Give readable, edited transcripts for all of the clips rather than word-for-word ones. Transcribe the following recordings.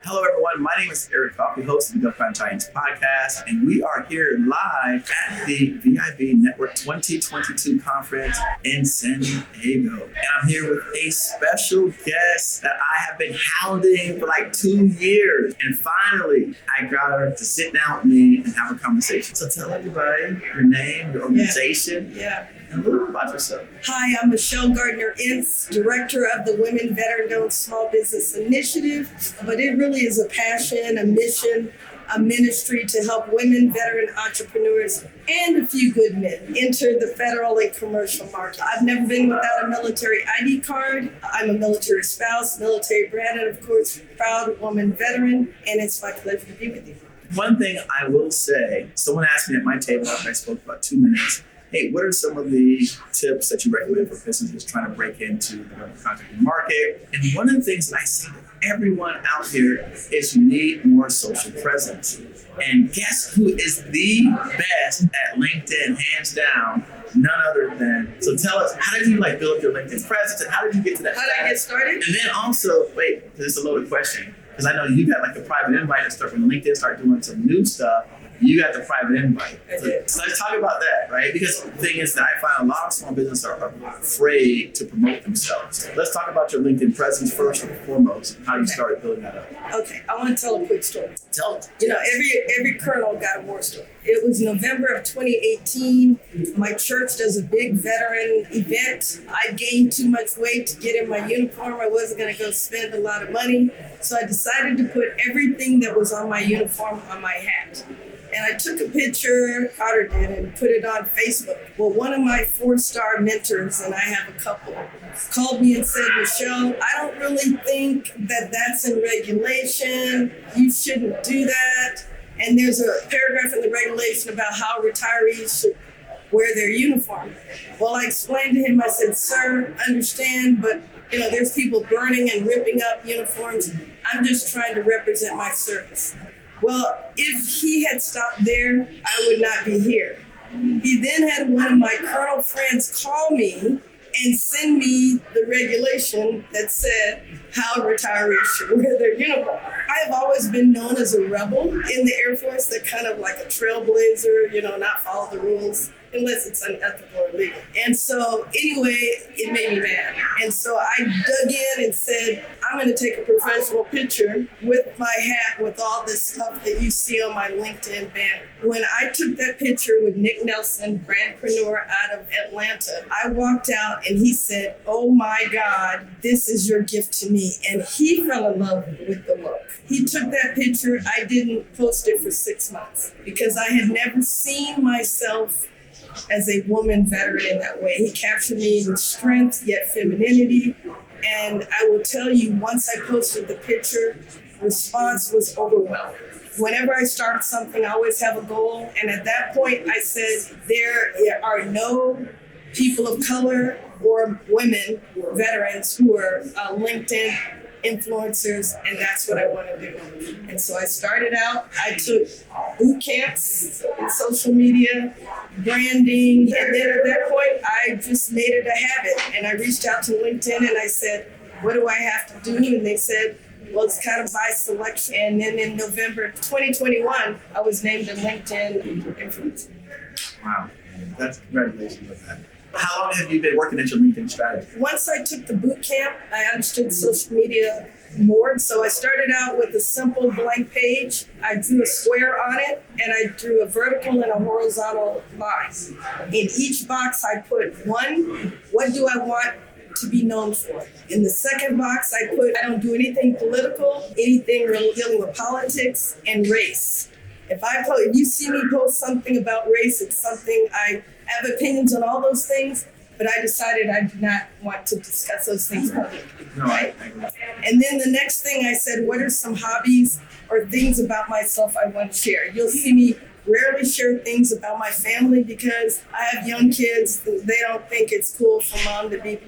Hello, everyone. My name is Eric Coffey, host of the Crime Giants podcast, and we are here live at the VIB Network 2022 conference in San Diego. And I'm here with a special guest that I have been hounding for like 2 years. And finally, I got her to sit down with me and have a conversation. So tell everybody your name, your organization. And a little bit about yourself. Hi, I'm Michelle Gardner-Ince, Director of the Women Veteran-Owned Small Business Initiative. But it really is a passion, a mission, a ministry to help women, veteran entrepreneurs, and a few good men enter the federal and commercial market. I've never been without a military ID card. I'm a military spouse, military brat, and of course, proud woman veteran, and it's my pleasure to be with you. One thing I will say, someone asked me at my table after I spoke for about 2 minutes, hey, what are some of the tips that you recommend for businesses trying to break into the contracting market? And one of the things that I say to everyone out here is you need more social presence. And guess who is the best at LinkedIn, hands down? None other than, so tell us, how did you build up your LinkedIn presence and how did you get to that? How did I get started? And then also, wait, this is a loaded question. Because I know you got the private invite and stuff when LinkedIn started doing some new stuff. You got the private invite. So let's talk about that, right? Because the thing is that I find a lot of small businesses are afraid to promote themselves. Let's talk about your LinkedIn presence first and foremost, how you started building that up. Okay, I want to tell a quick story. Tell it. You know, every colonel got a war story. It was November of 2018. My church does a big veteran event. I gained too much weight to get in my uniform. I wasn't going to go spend a lot of money. So I decided to put everything that was on my uniform on my hat. And I took a picture, Carter did, and put it on Facebook. Well, one of my 4-star mentors, and I have a couple, called me and said, Michelle, I don't really think that that's in regulation. You shouldn't do that. And there's a paragraph in the regulation about how retirees should wear their uniform. Well, I explained to him, I said, sir, understand, but there's people burning and ripping up uniforms. I'm just trying to represent my service. Well, if he had stopped there, I would not be here. He then had one of my colonel friends call me and send me the regulation that said how retirees should wear their uniform. I have always been known as a rebel in the Air Force, that kind of like a trailblazer, not follow the rules unless it's unethical or illegal. And so anyway, it made me mad. And so I dug in and said, I'm going to take a professional picture with my hat with all this stuff that you see on my LinkedIn banner. When I took that picture with Nick Nelson, brandpreneur out of Atlanta, I walked out and he said, oh my God, this is your gift to me. And he fell in love with the look. He took that picture. I didn't post it for 6 months because I had never seen myself as a woman veteran in that way. He captured me with strength, yet femininity. And I will tell you, once I posted the picture, response was overwhelming. Whenever I start something, I always have a goal. And at that point, I said, there are no people of color or women, veterans, who are LinkedIn influencers, and that's what I want to do. And so I started out, I took boot camps in social media, branding, and then at that point, I just made it a habit. And I reached out to LinkedIn and I said, what do I have to do? And they said, well, it's kind of by selection. And then in November 2021, I was named a LinkedIn influencer. Wow, that's congratulations on that. How long have you been working at your LinkedIn strategy? Once I took the boot camp, I understood social media more. So I started out with a simple blank page. I drew a square on it, and I drew a vertical and a horizontal line. In each box, I put one, what do I want to be known for? In the second box, I put, I don't do anything political, anything dealing with politics and race. If you see me post something about race, it's something I have opinions on all those things, but I decided I did not want to discuss those things publicly, right? And then the next thing I said, what are some hobbies or things about myself I want to share? You'll see me rarely share things about my family because I have young kids. They don't think it's cool for mom to be,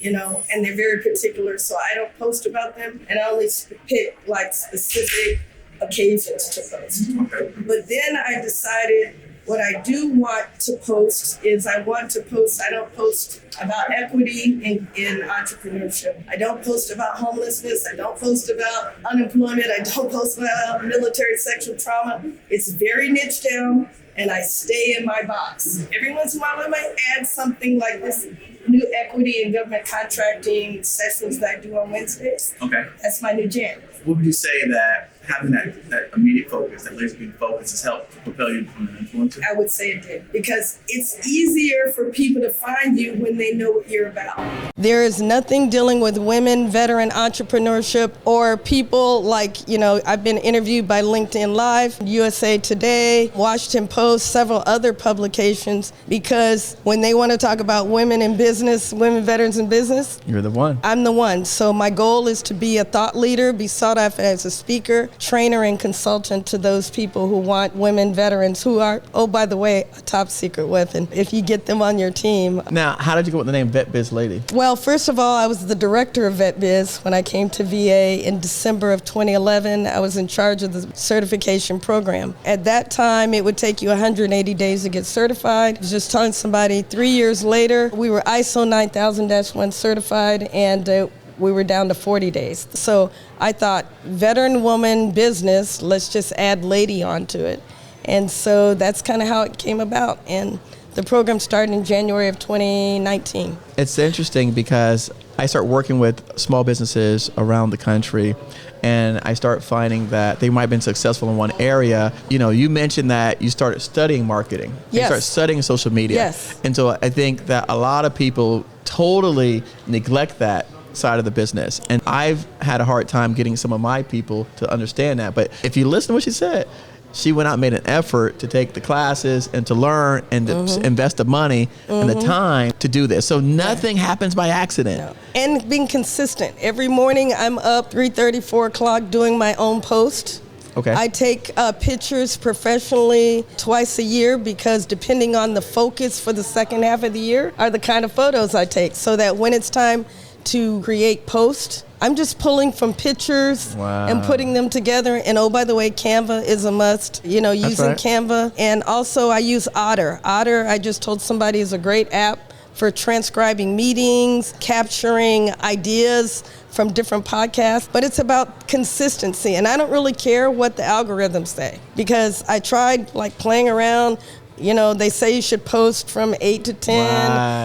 and they're very particular. So I don't post about them, and I only pick specific occasions to post. But then I decided What I do want to post is I don't post about equity in entrepreneurship. I don't post about homelessness. I don't post about unemployment. I don't post about military sexual trauma. It's very niche down, and I stay in my box. Every once in a while, I might add something like this new equity and government contracting sessions that I do on Wednesdays. Okay. That's my new jam. What would you say that having that immediate focus, that laser-beam focus, has helped propel you to become an influencer? I would say it did, because it's easier for people to find you when they know what you're about. There is nothing dealing with women, veteran entrepreneurship, or people like, I've been interviewed by LinkedIn Live, USA Today, Washington Post, several other publications, because when they want to talk about women in business, women veterans in business, you're the one. I'm the one. So my goal is to be a thought leader, be sought after as a speaker, trainer, and consultant to those people who want women veterans who are, oh, by the way, a top secret weapon if you get them on your team. Now, how did you go with the name VetBizLady? Well, first of all, I was the director of VetBiz when I came to VA in December of 2011. I was in charge of the certification program. At that time, it would take you 180 days to get certified. I was just telling somebody 3 years later, we were ISO 9000-1 certified, and we were down to 40 days. So I thought, veteran woman business, let's just add lady onto it. And so that's kind of how it came about. And the program started in January of 2019. It's interesting because I start working with small businesses around the country, and I start finding that they might have been successful in one area. You mentioned that you started studying marketing. Yes. You start studying social media. Yes. And so I think that a lot of people totally neglect that side of the business. And I've had a hard time getting some of my people to understand that. But if you listen to what she said, she went out and made an effort to take the classes and to learn and to invest the money and the time to do this. So nothing happens by accident. No. And being consistent. Every morning I'm up 3:30, 4 o'clock doing my own post. Okay. I take pictures professionally twice a year, because depending on the focus for the second half of the year are the kind of photos I take, so that when it's time to create posts, I'm just pulling from pictures and putting them together. And oh, by the way, Canva is a must, using right. Canva. And also I use Otter. Otter, I just told somebody, is a great app for transcribing meetings, capturing ideas from different podcasts, but it's about consistency. And I don't really care what the algorithms say, because I tried playing around. They say you should post from 8 to 10,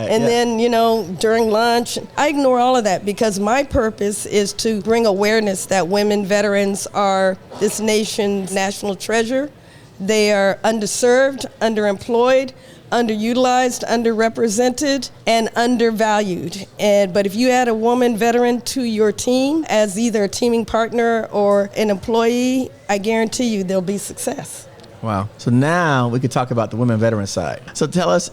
and then, during lunch. I ignore all of that, because my purpose is to bring awareness that women veterans are this nation's national treasure. They are underserved, underemployed, underutilized, underrepresented, and undervalued. But if you add a woman veteran to your team as either a teaming partner or an employee, I guarantee you there'll be success. Wow. So now we could talk about the women veteran side. So tell us,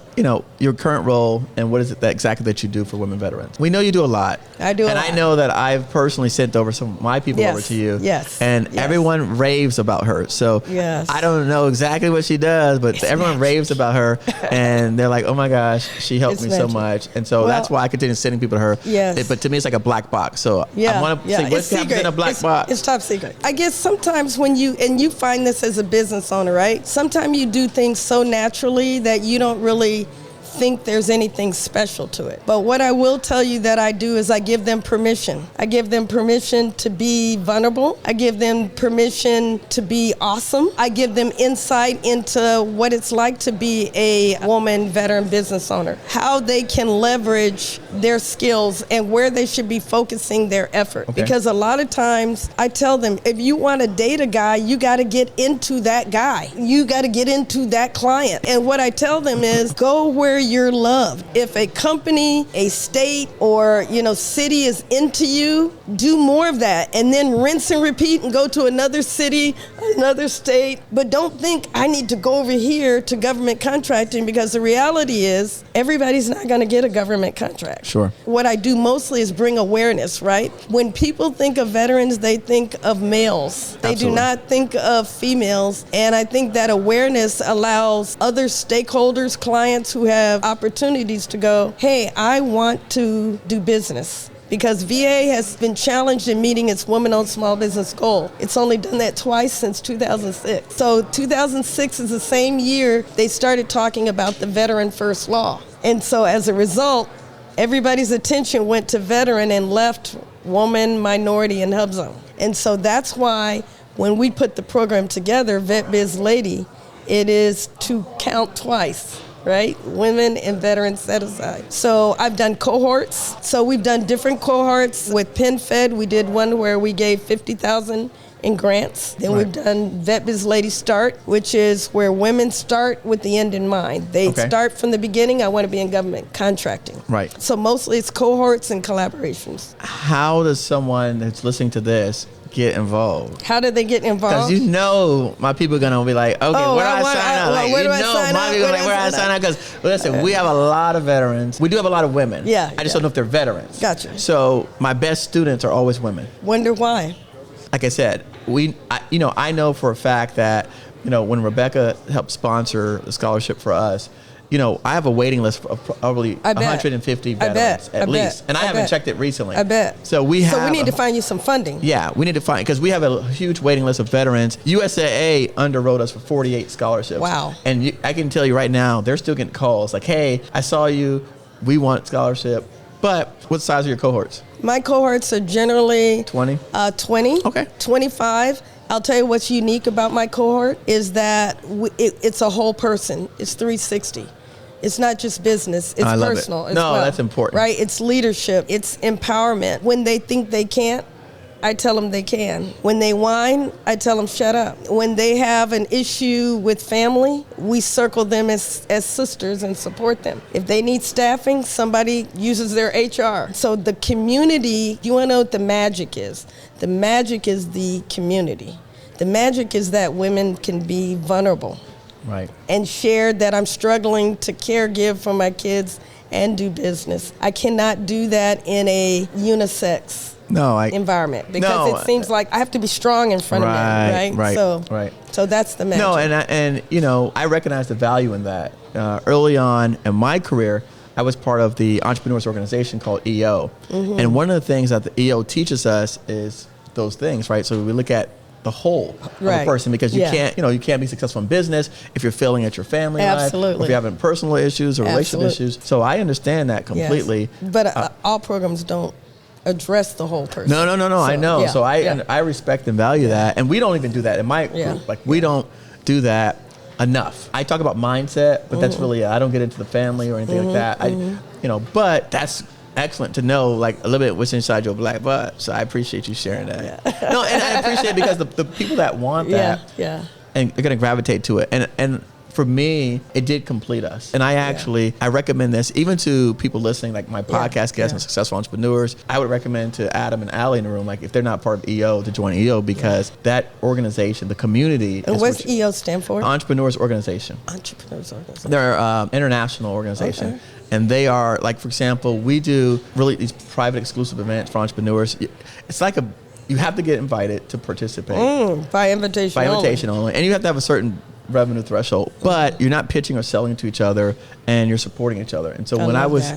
your current role and what is it exactly that you do for women veterans. We know you do a lot. I do a lot. And I know that I've personally sent over some of my people over to you. Yes. And everyone raves about her. So I don't know exactly what she does, but everyone raves about her. And they're like, oh my gosh, she helped me so much. And so that's why I continue sending people to her. Yes. But to me, it's like a black box. So I want to say, what's happening in a black box? It's top secret. I guess sometimes when you find this as a business owner, right? Sometimes you do things so naturally that you don't really think there's anything special to it. But what I will tell you that I do is I give them permission. I give them permission to be vulnerable. I give them permission to be awesome. I give them insight into what it's like to be a woman veteran business owner, how they can leverage their skills and where they should be focusing their effort. Okay. Because a lot of times I tell them, if you want to date a guy, you got to get into that guy. You got to get into that client. And what I tell them is, go where you're loved. If a company, a state, or city is into you, do more of that, and then rinse and repeat and go to another city, another state. But don't think I need to go over here to government contracting, because the reality is everybody's not going to get a government contract. Sure. What I do mostly is bring awareness, right? When people think of veterans, they think of males. They do not think of females. And I think that awareness allows other stakeholders, clients who have opportunities to go, hey, I want to do business. because VA has been challenged in meeting its woman-owned small business goal. It's only done that twice since 2006. So 2006 is the same year they started talking about the Veteran First Law. And so as a result, everybody's attention went to veteran and left woman, minority, and hub zone. And so that's why when we put the program together, VetBizLady, it is to count twice, right? Women and veterans set aside. So I've done cohorts. So we've done different cohorts. With PenFed, we did one where we gave $50,000 in grants. Then we've done VetBizLady Start, which is where women start with the end in mind. They start from the beginning, I want to be in government contracting. Right. So mostly it's cohorts and collaborations. How does someone that's listening to this get involved? How do they get involved? Because you know my people are going to be like, okay, where do I sign up? Like, where you do I know sign my up? people are like, where do I sign up? Because listen, we have a lot of veterans. We do have a lot of women. Yeah, I just don't know if they're veterans. Gotcha. So my best students are always women. Wonder why? Like I said, I know for a fact that, when Rebecca helped sponsor the scholarship for us, I have a waiting list of probably 150 veterans at least. And I haven't checked it recently. I bet. So we need to find you some funding. Yeah, we need to find, because we have a huge waiting list of veterans. USAA underwrote us for 48 scholarships. Wow. And I can tell you right now, they're still getting calls like, hey, I saw you, we want scholarship. But what size are your cohorts? My cohorts are generally 20. 20. Okay. 25. I'll tell you what's unique about my cohort is that it's a whole person. It's 360. It's not just business. It's personal as well. No, that's important. Right? It's leadership. It's empowerment. When they think they can't, I tell them they can. When they whine, I tell them shut up. When they have an issue with family, we circle them as sisters and support them. If they need staffing, somebody uses their HR. So the community, you want to know what the magic is? The magic is the community. The magic is that women can be vulnerable. Right. And share that I'm struggling to give for my kids and do business. I cannot do that in a unisex environment because it seems like I have to be strong in front of them, right? So that's the magic. No, and I recognize the value in that. Early on in my career, I was part of the entrepreneurs organization called EO. Mm-hmm. And one of the things that the EO teaches us is those things, right? So we look at the whole of a person, because you can't be successful in business if you're failing at your family life, or if you're having personal issues or relationship issues. So I understand that completely. Yes. But all programs don't address the whole person. No. So, I know. So I respect and value that. And we don't even do that in my group. Like, we don't do that enough. I talk about mindset, but that's really, I don't get into the family or anything like that. But that's excellent to know, like, a little bit what's inside your black butt. So I appreciate you sharing that. No, and I appreciate it because the people that want that and are going to gravitate to it. And for me, it did complete us. And I recommend this even to people listening, like my podcast guests and successful entrepreneurs. I would recommend to Adam and Allie in the room, like, if they're not part of EO, to join EO, because that organization, the community. And what's EO stand for? Entrepreneurs Organization. Entrepreneurs Organization. They're an international organization. Okay. And they are, like, for example, we do really these private exclusive events for entrepreneurs. It's like you have to get invited to participate. By invitation only. And you have to have a certain revenue threshold, but you're not pitching or selling to each other, and you're supporting each other. And so when I was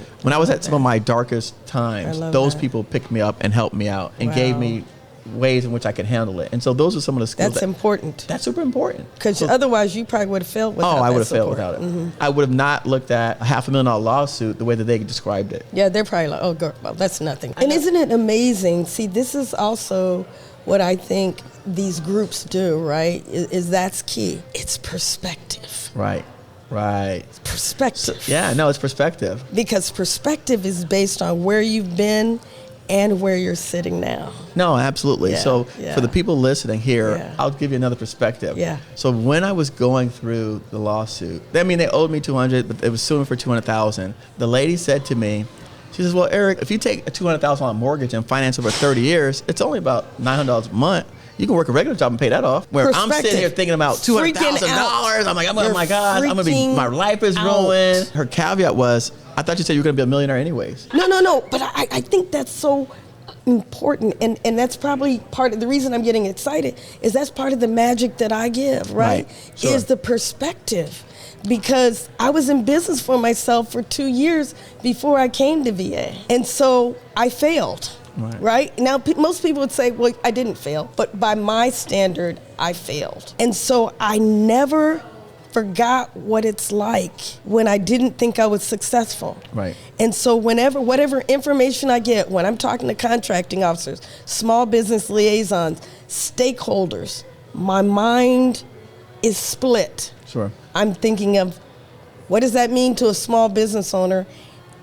at some of my darkest times, those people picked me up and helped me out and gave me ways in which I can handle it. And so those are some of the skills. That's important. That's super important. Because otherwise you probably would have failed without I would have failed without it. Mm-hmm. I would have not looked at a $500,000 lawsuit the way that they described it. Yeah, they're probably like, oh, girl, well, that's nothing. And isn't it amazing? See, this is also what I think these groups do, right? Is that's key. It's perspective. Right. It's perspective. It's perspective. Because perspective is based on where you've been and where you're sitting now. No, absolutely. For the people listening here, I'll give you another perspective. Yeah. So when I was going through the lawsuit, they owed me $200,000, but it was suing for $200,000. The lady said to me, she says, well, Eric, if you take a $200,000 mortgage and finance over 30 years, it's only about $900 a month. You can work a regular job and pay that off. Where I'm sitting here thinking about $200,000. I'm like, oh my God, my life is ruined. Her caveat was, I thought you said you were going to be a millionaire anyways. No. But I think that's so important, and that's probably part of the reason I'm getting excited, is that's part of the magic that I give, right? Sure. Is the perspective. Because I was in business for myself for 2 years before I came to VA. And so I failed, right? Now, most people would say, well, I didn't fail, but by my standard, I failed. And so I never forgot what it's like when I didn't think I was successful. Right. And so whatever information I get, when I'm talking to contracting officers, small business liaisons, stakeholders, my mind is split. Sure. I'm thinking of, what does that mean to a small business owner?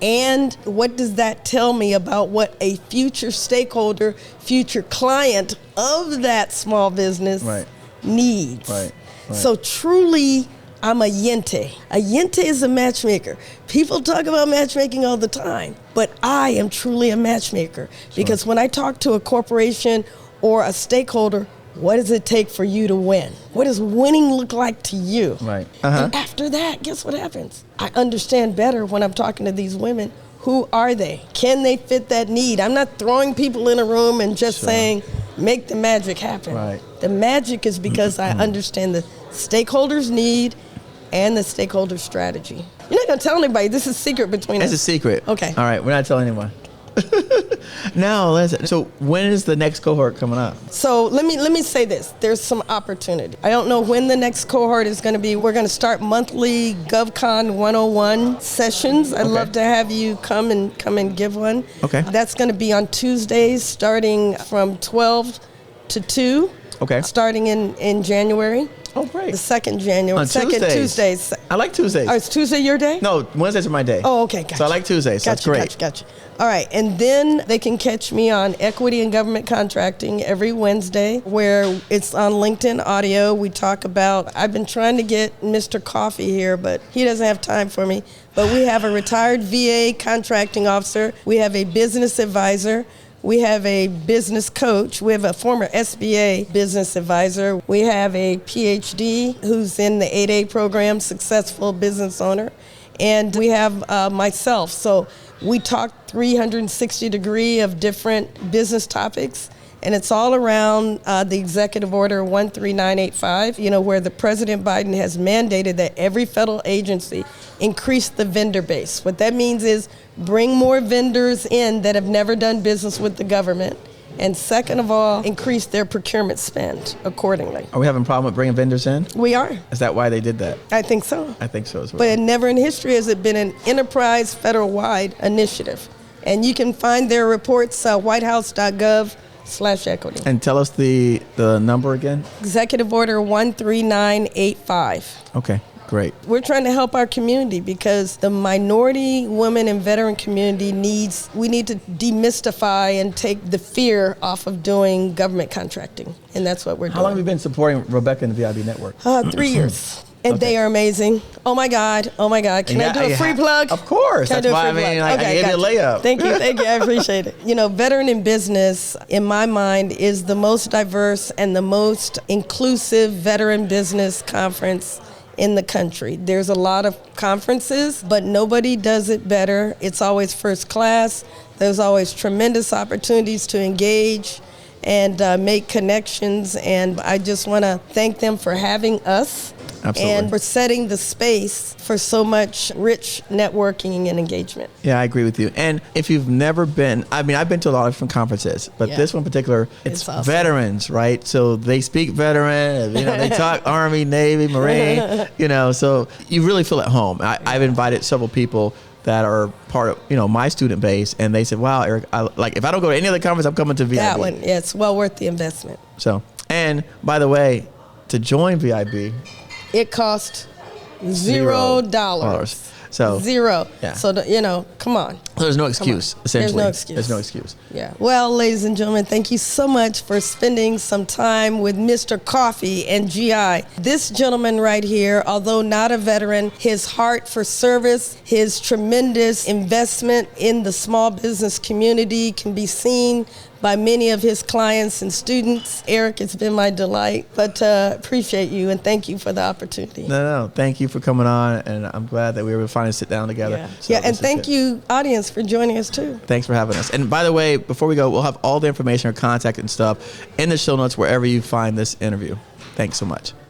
And what does that tell me about what a future stakeholder, future client of that small business needs? Right. So truly, I'm a yente. A yente is a matchmaker. People talk about matchmaking all the time, but I am truly a matchmaker. Because when I talk to a corporation or a stakeholder, what does it take for you to win? What does winning look like to you? Right. And after that, guess what happens? I understand better when I'm talking to these women. Who are they? Can they fit that need? I'm not throwing people in a room and just saying, make the magic happen. Right. The magic is because I understand the stakeholders' need and the stakeholder strategy. You're not going to tell anybody. This is secret between us. It's a secret. Okay. All right. We're not telling anyone. Now, so when is the next cohort coming up? So let me say this. There's some opportunity. I don't know when the next cohort is going to be. We're going to start monthly GovCon 101 sessions. I'd love to have you come and give one. Okay. That's going to be on Tuesdays starting from 12 to 2. Okay. Starting in January. Oh, great. The second January. On Tuesdays. I like Tuesdays. Oh, is Tuesday your day? No, Wednesdays are my day. Oh, okay, gotcha. So I like Tuesdays. That's great. Gotcha. All right, and then they can catch me on Equity and Government Contracting every Wednesday, where it's on LinkedIn Audio. We talk about, I've been trying to get Mr. Coffee here, but he doesn't have time for me. But we have a retired VA contracting officer. We have a business advisor. We have a business coach. We have a former SBA business advisor. We have a PhD who's in the 8A program, successful business owner. And we have myself. So we talk 360 degree of different business topics. And it's all around the Executive Order 13985, where the President Biden has mandated that every federal agency increase the vendor base. What that means is bring more vendors in that have never done business with the government. And second of all, increase their procurement spend accordingly. Are we having a problem with bringing vendors in? We are. Is that why they did that? I think so. I think so as well. But never in history has it been an enterprise federal-wide initiative. And you can find their reports whitehouse.gov/equity. And tell us the number again. Executive Order 13985. Okay, great. We're trying to help our community because the minority, women, and veteran community we need to demystify and take the fear off of doing government contracting. And that's what we're doing. How long have you been supporting Rebecca and the VIB Network? 3 years. And they are amazing. Oh my God. Can I do a free plug? Of course. That's why I gave you a layup. Thank you. I appreciate it. Veteran in Business, in my mind, is the most diverse and the most inclusive veteran business conference in the country. There's a lot of conferences, but nobody does it better. It's always first class. There's always tremendous opportunities to engage and make connections. And I just want to thank them for having us. Absolutely. And for setting the space for so much rich networking and engagement. Yeah, I agree with you. And if you've never been, I've been to a lot of different conferences, but this one in particular, it's awesome. Veterans, right? So they speak veteran, they talk Army, Navy, Marine, so you really feel at home. I've invited several people that are part of, my student base, and they said, wow, Eric, if I don't go to any other conference, I'm coming to VIB. That one, it's well worth the investment. So, and by the way, to join VIB, it cost $0. So zero. Yeah. So come on. So there's no excuse. Essentially, There's no excuse. Yeah. Well, ladies and gentlemen, thank you so much for spending some time with Mr. Coffee and GI. This gentleman right here, although not a veteran, his heart for service, his tremendous investment in the small business community can be seen by many of his clients and students. Eric, it's been my delight, but appreciate you and thank you for the opportunity. No, thank you for coming on, and I'm glad that we were able to finally sit down together. Yeah, So and this is thank good. you, audience, for joining us too. Thanks for having us. And by the way, before we go, we'll have all the information or contact and stuff in the show notes wherever you find this interview. Thanks so much.